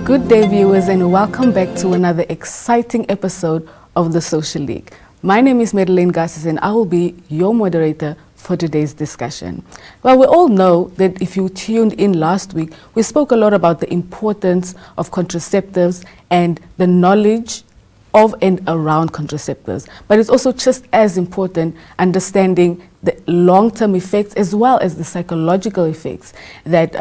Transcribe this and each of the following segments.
Good day, viewers, and welcome back to another exciting episode of the Social League. My name is Madeleine Gassis, and I will be your moderator for today's discussion. Well, we all know that if you tuned in last week, we spoke a lot about the importance of contraceptives and the knowledge of and around contraceptives. But it's also just as important understanding the long-term effects as well as the psychological effects that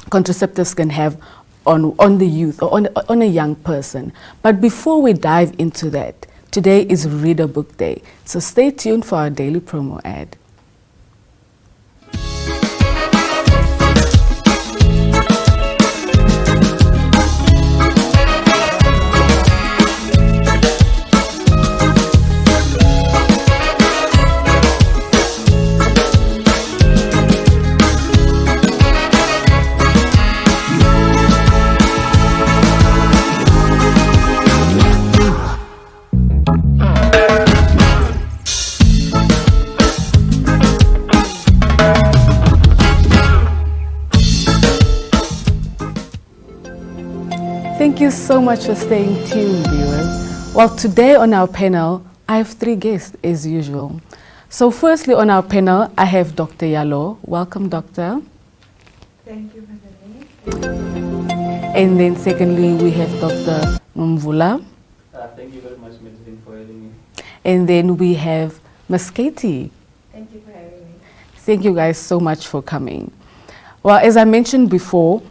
contraceptives can have on the youth or on a young person. But before we dive into that, today is Read a Book Day. So stay tuned for our daily promo ad. Thank you so much for staying tuned, viewers. Well, today on our panel, I have three guests as usual. So firstly on our panel, I have Dr. Yalo. Welcome, Doctor. Thank you, Madeleine. And then secondly, we have Dr. Nomvula. Thank you very much, Madeleine, for having me. And then we have Ms. Katie. Thank you for having me. Thank you guys so much for coming. Well, as I mentioned before,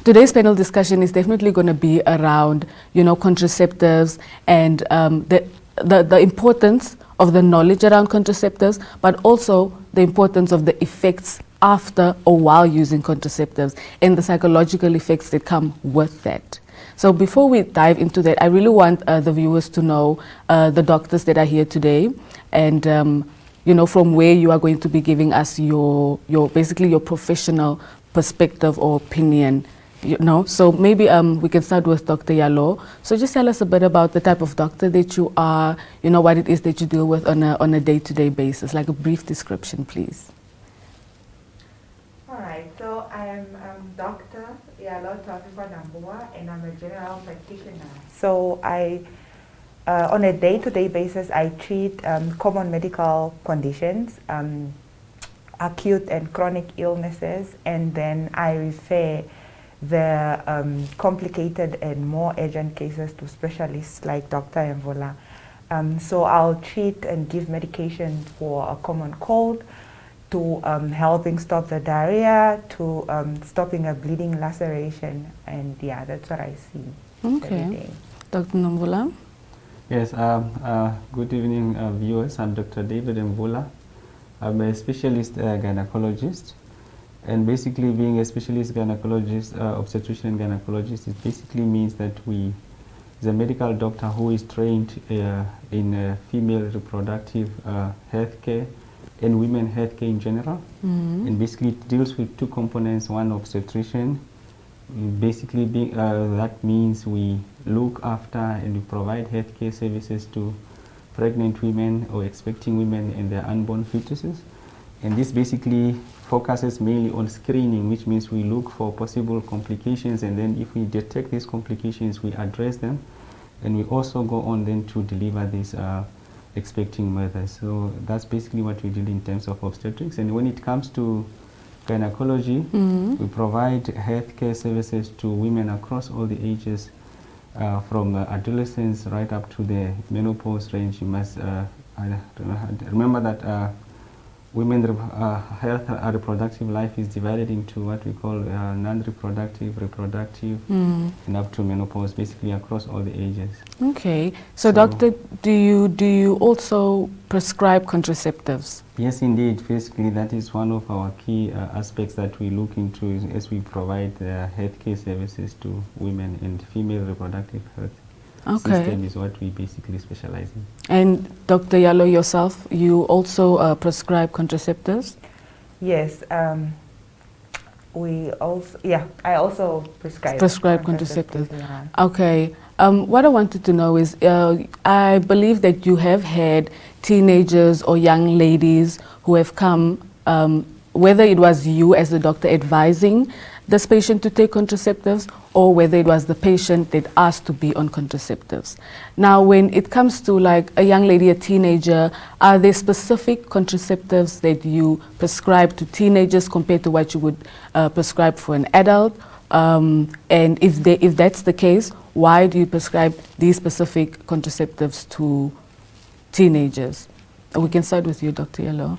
today's panel discussion is definitely going to be around, contraceptives and the importance of the knowledge around contraceptives, but also the importance of the effects after or while using contraceptives and the psychological effects that come with that. So before we dive into that, I really want the viewers to know the doctors that are here today and from where you are going to be giving us your basically your professional perspective or opinion. So maybe we can start with Dr. Yalo. So just tell us a bit about the type of doctor that you are, what it is that you deal with on a day-to-day basis, like a brief description, please. All right, so I am Dr. Yalo Nambua, and I'm a general practitioner. So I, on a day-to-day basis, I treat common medical conditions, acute and chronic illnesses, and then I refer the complicated and more urgent cases to specialists like Dr. Mvula. So I'll treat and give medication for a common cold, to helping stop the diarrhea, to stopping a bleeding laceration, and yeah, that's what I see every day. Dr. Nomvula? Yes, good evening, viewers. I'm Dr. David Mvula. I'm a specialist gynecologist. And basically being a specialist gynecologist, obstetrician gynecologist, it basically means that is a medical doctor who is trained in female reproductive healthcare and women healthcare in general. Mm-hmm. And basically deals with two components, one obstetrician. Basically that means we look after and we provide healthcare services to pregnant women or expecting women and their unborn fetuses. And this basically focuses mainly on screening, which means we look for possible complications, and then if we detect these complications, we address them, and we also go on then to deliver these expecting mothers. So that's basically what we do in terms of obstetrics. And when it comes to gynecology, we provide healthcare services to women across all the ages, from adolescents right up to the menopause range. You must remember that women's health and reproductive life is divided into what we call non-reproductive, reproductive, and up to menopause, basically across all the ages. Okay. So doctor, do you also prescribe contraceptives? Yes, indeed. Basically, that is one of our key aspects that we look into as we provide healthcare services to women, and female reproductive health system is what we basically specialize in. And Dr. Yalo, yourself, you also prescribe contraceptives? Yes, I also prescribe contraceptives. Yeah. Okay. What I wanted to know is, I believe that you have had teenagers or young ladies who have come, whether it was you as the doctor advising this patient to take contraceptives, or whether it was the patient that asked to be on contraceptives. Now, when it comes to like a young lady, a teenager, are there specific contraceptives that you prescribe to teenagers compared to what you would prescribe for an adult? And if that's the case, why do you prescribe these specific contraceptives to teenagers? We can start with you, Dr. Yellow.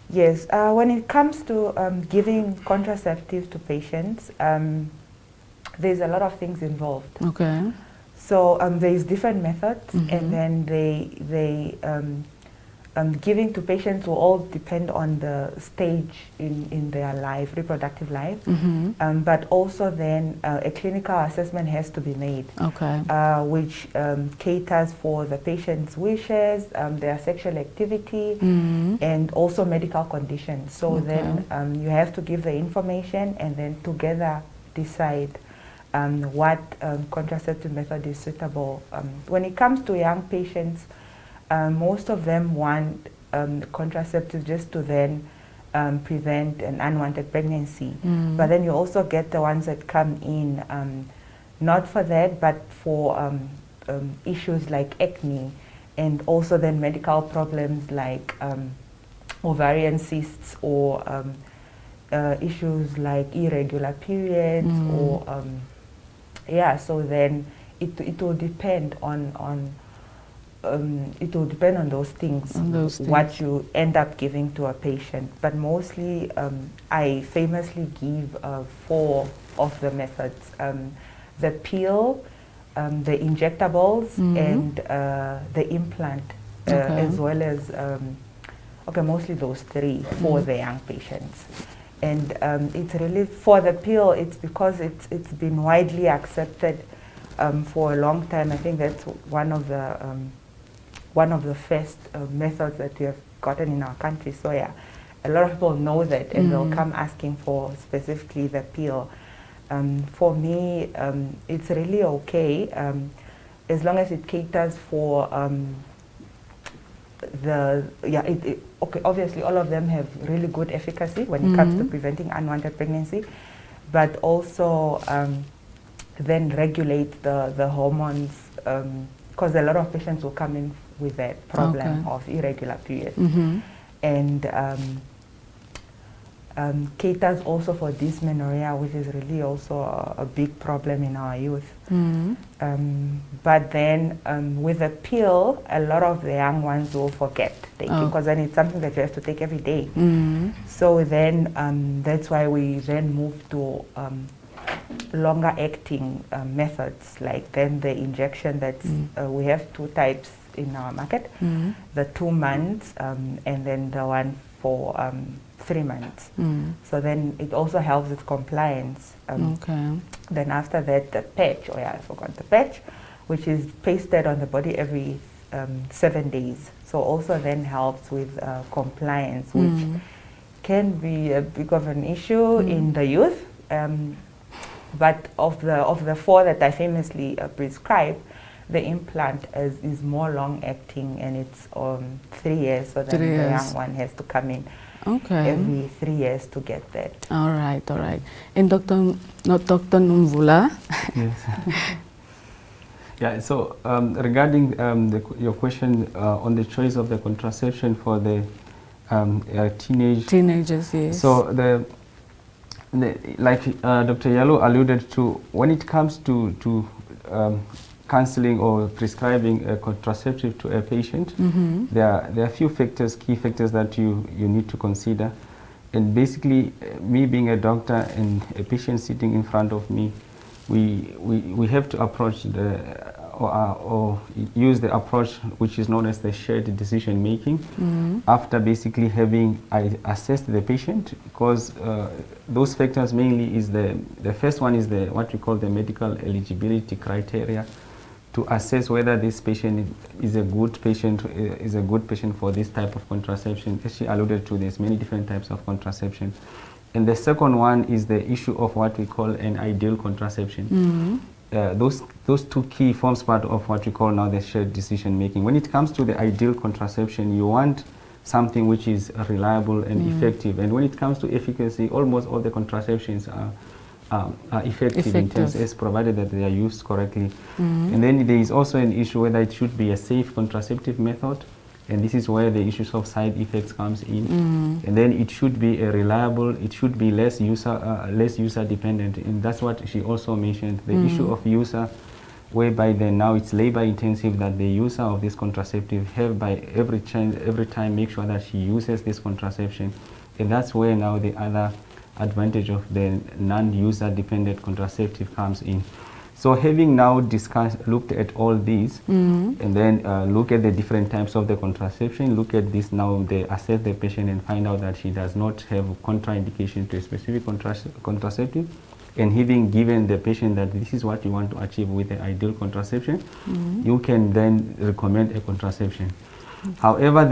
Yes, when it comes to giving contraceptives to patients, there's a lot of things involved. Okay. So there's different methods, and then giving to patients will all depend on the stage in their life, reproductive life. But also then a clinical assessment has to be made, Okay. which caters for the patient's wishes, their sexual activity, and also medical conditions. So then you have to give the information and then together decide what contraceptive method is suitable. When it comes to young patients, most of them want contraceptives just to then prevent an unwanted pregnancy. But then you also get the ones that come in not for that, but for issues like acne, and also then medical problems like ovarian cysts, or issues like irregular periods, or so then it will depend on it will depend on those things, what you end up giving to a patient. But mostly, I famously give 4 of the methods: the pill, the injectables, and the implant, as well as mostly those 3 for the young patients. And it's really for the pill. It's because it's been widely accepted for a long time. I think that's one of the first methods that we have gotten in our country. So yeah, a lot of people know that, and they'll come asking for specifically the pill. For me, it's really okay, as long as it caters for obviously all of them have really good efficacy when it comes to preventing unwanted pregnancy, but also then regulate the hormones, because a lot of patients will come in with that problem of irregular periods. And caters also for dysmenorrhea, which is really also a big problem in our youth. But then with the pill, a lot of the young ones will forget taking, because then it's something that you have to take every day. So then that's why we then move to longer acting methods, like then the injection that's we have 2 types in our market, the 2 months and then the one for 3 months. So then it also helps with compliance. Then after that, the patch, I forgot the patch, which is pasted on the body every 7 days. So also then helps with compliance, which can be a bit of an issue in the youth. But of the 4 that I famously prescribe, the implant is more long acting, and it's 3 years, so then the young one has to come in every 3 years to get that. All right. And Dr. Nomvula? Yes. Yeah, so regarding your question on the choice of the contraception for the teenagers, yes. So like Dr. Yalo alluded to, when it comes to counseling or prescribing a contraceptive to a patient, there are a few factors, key factors that you need to consider. And basically, me being a doctor and a patient sitting in front of me, we have to approach or use the approach which is known as the shared decision making, after basically having assessed the patient, because those factors mainly is the first one is what we call the medical eligibility criteria, to assess whether this patient is a good patient for this type of contraception. As she alluded to, there's many different types of contraception. And the second one is the issue of what we call an ideal contraception. Those 2 key forms part of what we call now the shared decision making. When it comes to the ideal contraception, you want something which is reliable and effective. And when it comes to efficacy, almost all the contraceptions effective in terms as provided that they are used correctly. And then there is also an issue whether it should be a safe contraceptive method, and this is where the issues of side effects comes in. And then it should be a reliable, it should be less user dependent, and that's what she also mentioned, the issue of user, whereby then now it's labor intensive that the user of this contraceptive have by every time make sure that she uses this contraception, and that's where now the other advantage of the non-user dependent contraceptive comes in. So having now looked at all these, and then look at the different types of the contraception, look at this now, they assess the patient and find out that she does not have contraindication to a specific contraceptive, and having given the patient that this is what you want to achieve with the ideal contraception, you can then recommend a contraception. However,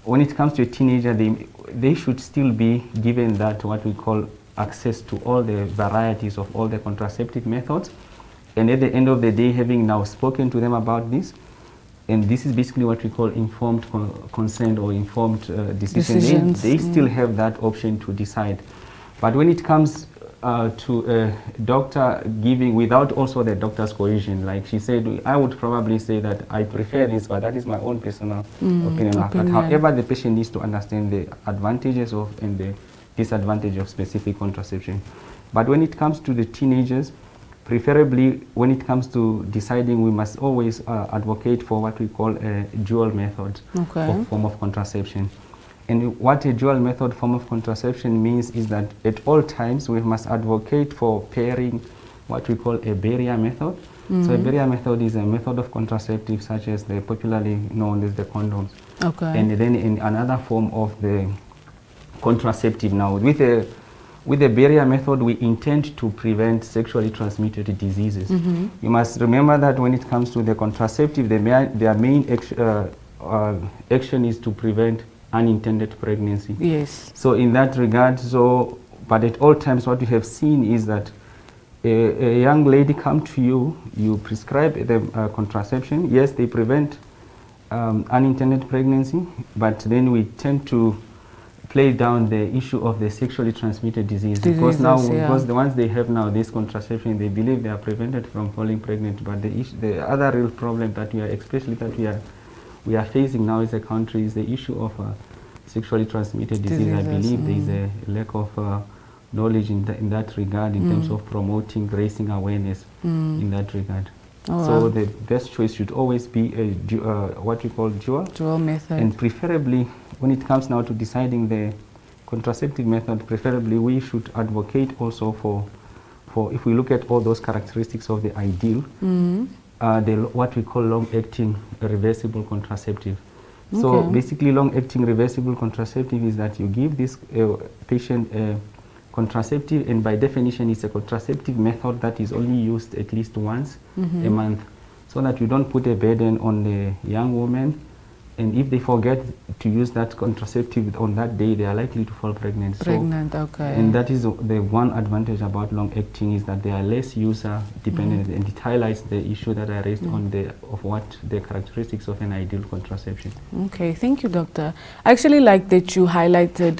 when it comes to a teenager, they should still be given that what we call access to all the varieties of all the contraceptive methods. And at the end of the day, having now spoken to them about this, and this is basically what we call informed consent or informed decision. They still have that option to decide. But when it comes to a doctor giving without also the doctor's coercion, like she said, I would probably say that I prefer this, but that is my own personal opinion. But however, the patient needs to understand the advantages of and the disadvantage of specific contraception. But when it comes to the teenagers, preferably when it comes to deciding, we must always advocate for what we call a dual method or form of contraception. And what a dual method form of contraception means is that at all times we must advocate for pairing what we call a barrier method. So a barrier method is a method of contraceptive such as the popularly known as the condoms. And then in another form of the contraceptive now, with the barrier method, we intend to prevent sexually transmitted diseases. You must remember that when it comes to the contraceptive, their main action is to prevent unintended pregnancy. Yes. So in that regard, but at all times what we have seen is that a young lady come to you, you prescribe the contraception. Yes, they prevent unintended pregnancy, but then we tend to play down the issue of the sexually transmitted disease, because once they have now this contraception, they believe they are prevented from falling pregnant. But the other real problem that we are facing now as a country is the issue of sexually transmitted disease. I believe there is a lack of knowledge in that regard in terms of promoting, raising awareness in that regard. So the best choice should always be what we call dual method. And preferably, when it comes now to deciding the contraceptive method, preferably we should advocate also for if we look at all those characteristics of the ideal, what we call long-acting reversible contraceptive. So basically, long-acting reversible contraceptive is that you give this patient a contraceptive, and by definition it's a contraceptive method that is only used at least once a month, so that you don't put a burden on the young woman, and if they forget to use that contraceptive on that day, they are likely to fall pregnant. And that is the one advantage about long-acting, is that they are less user dependent, and it highlights the issue that I raised on the characteristics of an ideal contraception. Okay, thank you, doctor. I actually like that you highlighted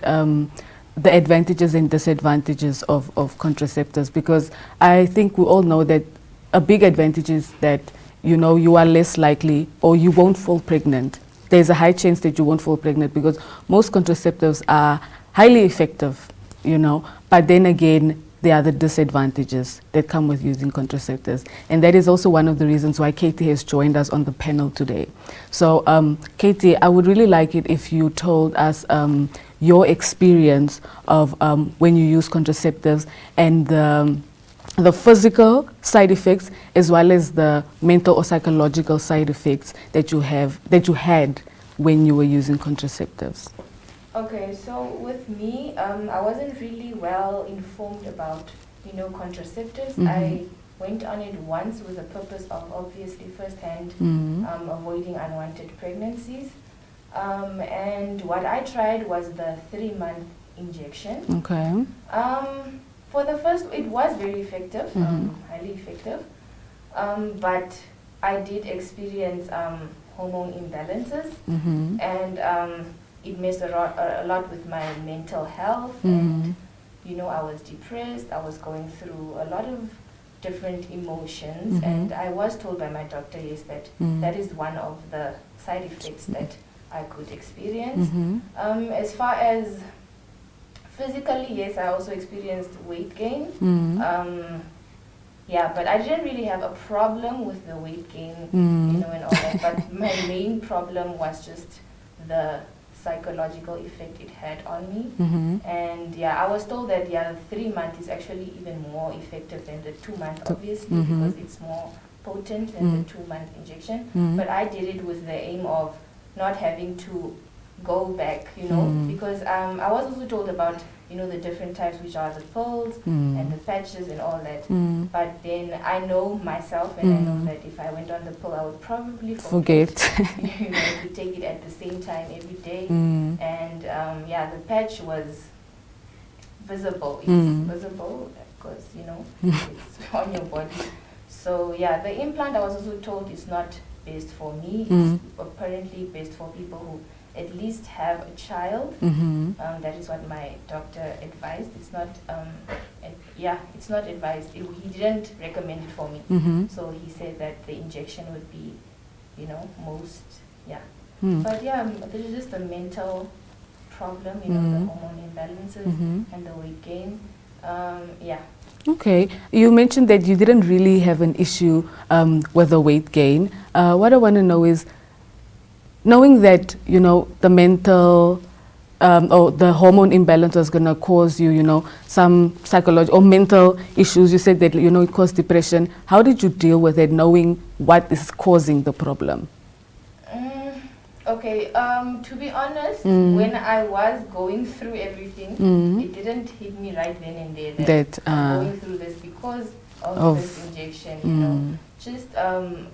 the advantages and disadvantages of contraceptives, because I think we all know that a big advantage is that, you know, you are less likely, or you won't fall pregnant. There's a high chance that you won't fall pregnant because most contraceptives are highly effective, you know, but then again, there are the disadvantages that come with using contraceptives. And that is also one of the reasons why Katie has joined us on the panel today. So Katie, I would really like it if you told us your experience of when you use contraceptives and the physical side effects as well as the mental or psychological side effects that you had when you were using contraceptives. Okay, so with me, I wasn't really well informed about, contraceptives. I went on it once with the purpose of obviously firsthand avoiding unwanted pregnancies. And what I tried was the 3-month injection. Okay. For the first, it was very effective, highly effective. But I did experience hormone imbalances, and it messed a lot with my mental health, and I was depressed. I was going through a lot of different emotions, and I was told by my doctor, yes, that that is one of the side effects that I could experience. As far as physically, yes, I also experienced weight gain. Yeah, but I didn't really have a problem with the weight gain, and all that. But my main problem was just the psychological effect it had on me. And yeah, I was told that the 3 month is actually even more effective than the 2 month, obviously, because it's more potent than the 2 month injection. But I did it with the aim of not having to go back, because I was also told about the different types, which are the pills and the patches and all that. But then I know myself, and I know that if I went on the pill, I would probably forget. To take it at the same time every day. And yeah, the patch was visible. It's visible because it's on your body. So yeah, the implant, I was also told, is not best for me. It's apparently best for people who at least have a child. That is what my doctor advised. It's not it's not advised. He didn't recommend it for me. So he said that the injection would be most but yeah, this is just a mental problem, the hormone imbalances and the weight gain. Okay, you mentioned that you didn't really have an issue with the weight gain. What I want to know is, knowing that the mental or the hormone imbalance was going to cause you some psychological or mental issues, you said that it caused depression. How did you deal with it, knowing what is causing the problem? Okay, to be honest, when I was going through everything, it didn't hit me right then and there that I'm going through this because of this injection, just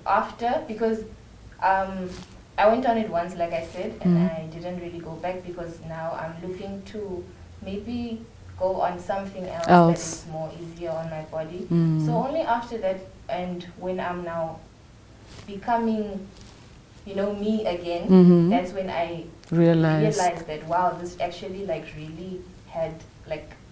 after, because I went on it once, like I said, and I didn't really go back because now I'm looking to maybe go on something else that is more easier on my body. So only after that, and when I'm now becoming, me again, that's when I realized that, wow, this actually really had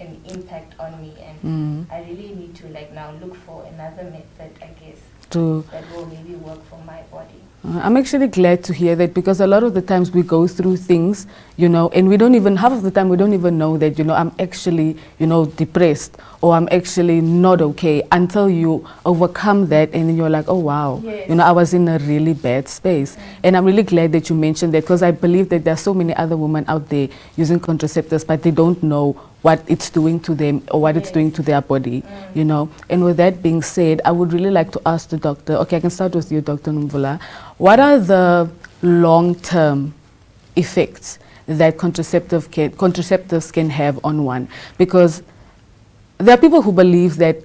an impact on me, and I really need to now look for another method, I guess, that will maybe work for my body. I'm actually glad to hear that, because a lot of the times we go through things, and we don't even, half of the time we don't even know that, I'm actually, depressed, or I'm actually not okay, until you overcome that, and then you're like, oh wow, yes. I was in a really bad space. And I'm really glad that you mentioned that, because I believe that there are so many other women out there using contraceptives, but they don't know what it's doing to them or what it's doing to their body, And with that being said, I would really like to ask the doctor, okay, I can start with you, Dr. Nomvula. What are the long-term effects that contraceptives can have on one? Because there are people who believe that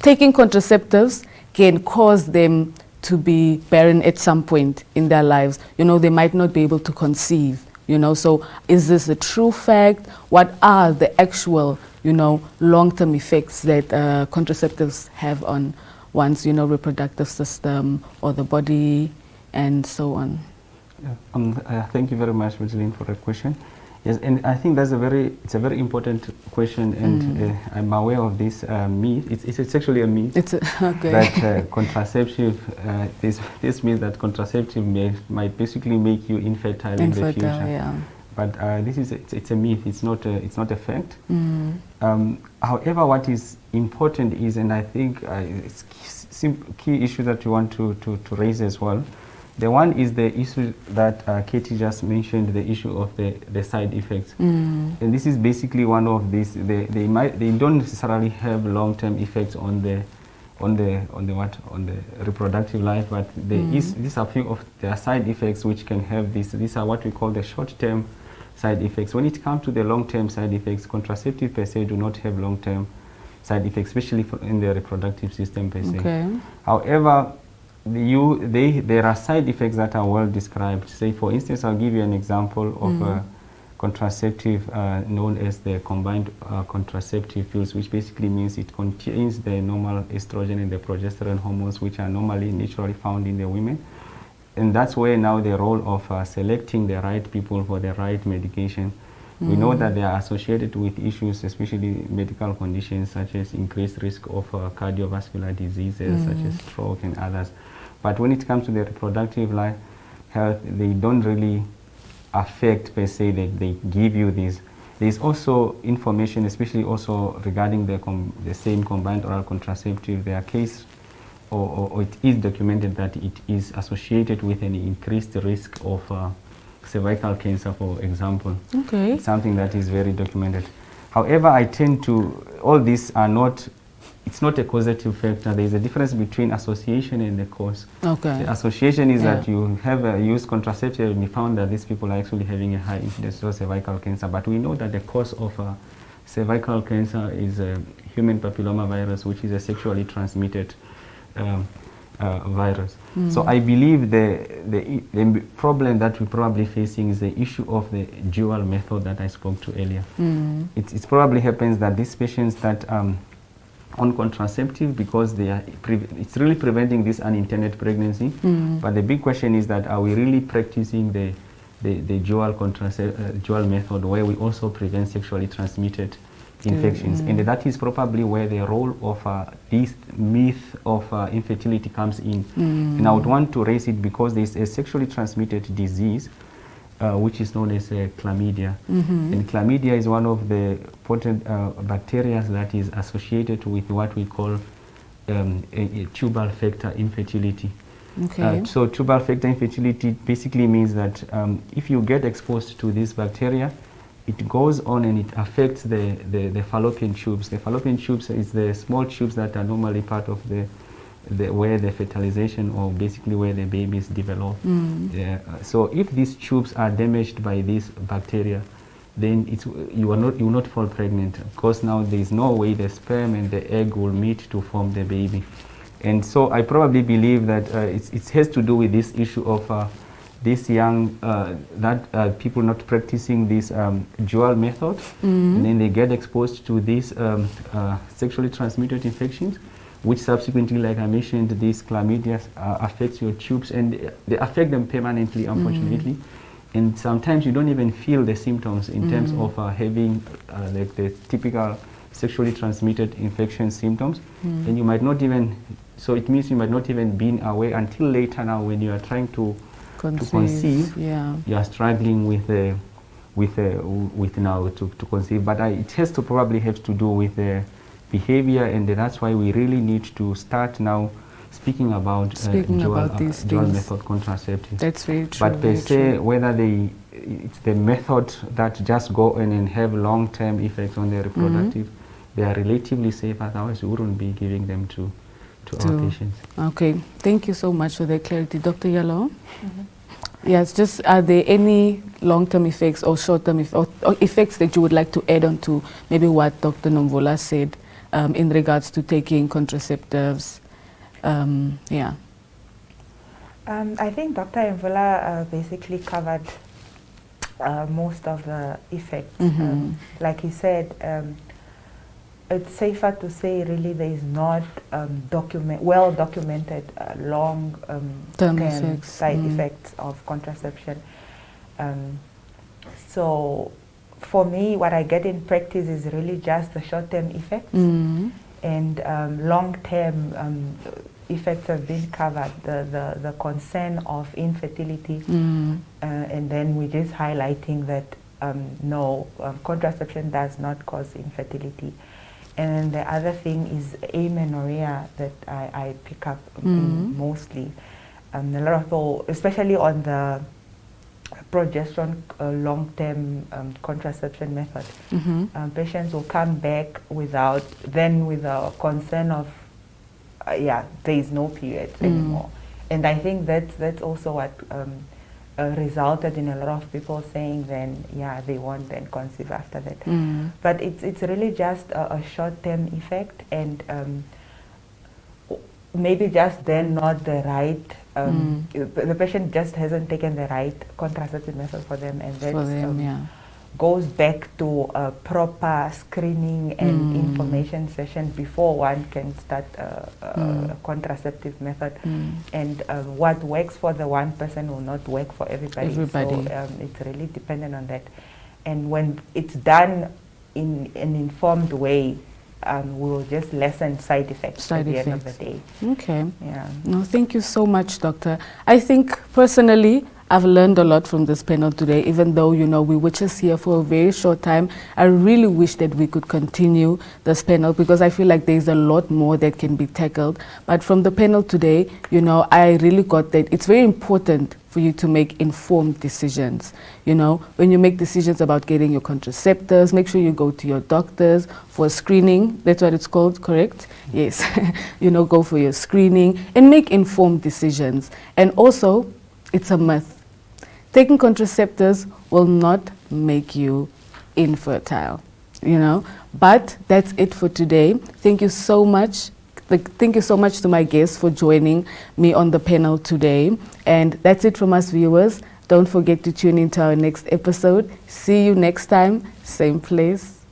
taking contraceptives can cause them to be barren at some point in their lives. They might not be able to conceive. So is this a true fact? What are the actual, long-term effects that contraceptives have on one's, reproductive system or the body and so on? Thank you very much, Madeline, for the question. Yes, and I think it's a very important question, and I'm aware of this myth. It's actually a myth. That contraceptive, this means that contraceptive might basically make you infertile in the future. Yeah. But it's a myth. It's not a fact. However, what is important is, and I think it's key issue that you want to raise as well. The one is the issue that Katie just mentioned, the issue of the side effects. And this is basically one of these. They don't necessarily have long-term effects on the reproductive life, but these are few of their side effects which can have this. These are what we call the short-term side effects. When it comes to the long-term side effects, contraceptive per se do not have long-term side effects, especially in the reproductive system per se. Okay. However, there are side effects that are well described. Say, for instance, I'll give you an example of a contraceptive known as the combined contraceptive pills, which basically means it contains the normal estrogen and the progesterone hormones, which are normally naturally found in the women. And that's where now the role of selecting the right people for the right medication We know that they are associated with issues, especially medical conditions such as increased risk of cardiovascular diseases such as stroke and others. But when it comes to the reproductive life health, they don't really affect per se, that they give you these. There's also information, especially also regarding the same combined oral contraceptive. There are cases, or it is documented that it is associated with an increased risk of cervical cancer, for example. Okay. It's something that is very documented. However, I tend to, all these are not, it's not a causative factor. There is a difference between association and the cause. Okay. The association is that you have used contraceptive and you found that these people are actually having a high incidence of cervical cancer. But we know that the cause of cervical cancer is human papilloma virus, which is a sexually transmitted virus. So I believe the problem that we're probably facing is the issue of the dual method that I spoke to earlier. It probably happens that these patients that on contraceptive, because they are it's really preventing this unintended pregnancy. But the big question is that, are we really practicing the dual method, where we also prevent sexually transmitted infections? And that is probably where the role of this myth of infertility comes in. And I would want to raise it because there's a sexually transmitted disease which is known as chlamydia. And chlamydia is one of the potent bacteria that is associated with what we call a tubal factor infertility. Okay. So tubal factor infertility basically means that if you get exposed to this bacteria, it goes on and it affects the fallopian tubes. The fallopian tubes is the small tubes that are normally part of where the fertilization, or basically where the babies develop. So if these tubes are damaged by this bacteria, then you will not fall pregnant, because now there is no way the sperm and the egg will meet to form the baby. And so I probably believe that it has to do with this issue of this young, people not practicing this dual method, and then they get exposed to these sexually transmitted infections, which subsequently, like I mentioned, these chlamydia affects your tubes, and they affect them permanently, unfortunately. And sometimes you don't even feel the symptoms in terms of having like the typical sexually transmitted infection symptoms. And you might not even, so it means you might not even be aware until later now, when you are trying to conceive. You are struggling with now to conceive. But it has to probably have to do with the behavior, and that's why we really need to start now speaking about dual method contraceptives. That's very true. But per se, whether it's the method that just go in and have long-term effects on the reproductive, they are relatively safe, otherwise we wouldn't be giving them to our patients. Okay, thank you so much for the clarity. Dr. Yalo? Yes, just are there any long-term effects or short-term or effects that you would like to add on to maybe what Dr. Nomvula said in regards to taking contraceptives? I think Dr. Nomvula basically covered most of the effects. Like he said, it's safer to say really there is not well-documented long-term side effects of contraception. So for me, what I get in practice is really just the short-term effects, and long-term effects have been covered, the concern of infertility, and then we're just highlighting that no, contraception does not cause infertility. And the other thing is amenorrhea that I pick up mostly. A lot of people, especially on the progesterone long-term contraception method, patients will come back with a concern of there is no periods anymore. And I think that's also what resulted in a lot of people saying then, they won't then conceive after that. But it's really just a short-term effect, and maybe just then not the right, the patient just hasn't taken the right contraceptive method for them, and that goes back to a proper screening and information session before one can start a contraceptive method. And what works for the one person will not work for everybody. So it's really dependent on that. and when it's done in an informed way, we'll just lessen side effects at the end of the day. Okay. Yeah. No, thank you so much, Doctor. I think personally, I've learned a lot from this panel today, even though, you know, we were just here for a very short time. I really wish that we could continue this panel because I feel like there's a lot more that can be tackled. But from the panel today, you know, I really got that it's very important for you to make informed decisions. You know, when you make decisions about getting your contraceptives, make sure you go to your doctors for screening. That's what it's called, correct? Yes. You know, go for your screening and make informed decisions. And also, it's a myth. Taking contraceptives will not make you infertile, you know. But that's it for today. Thank you so much. Thank you so much to my guests for joining me on the panel today. And that's it from us viewers. Don't forget to tune into our next episode. See you next time, same place,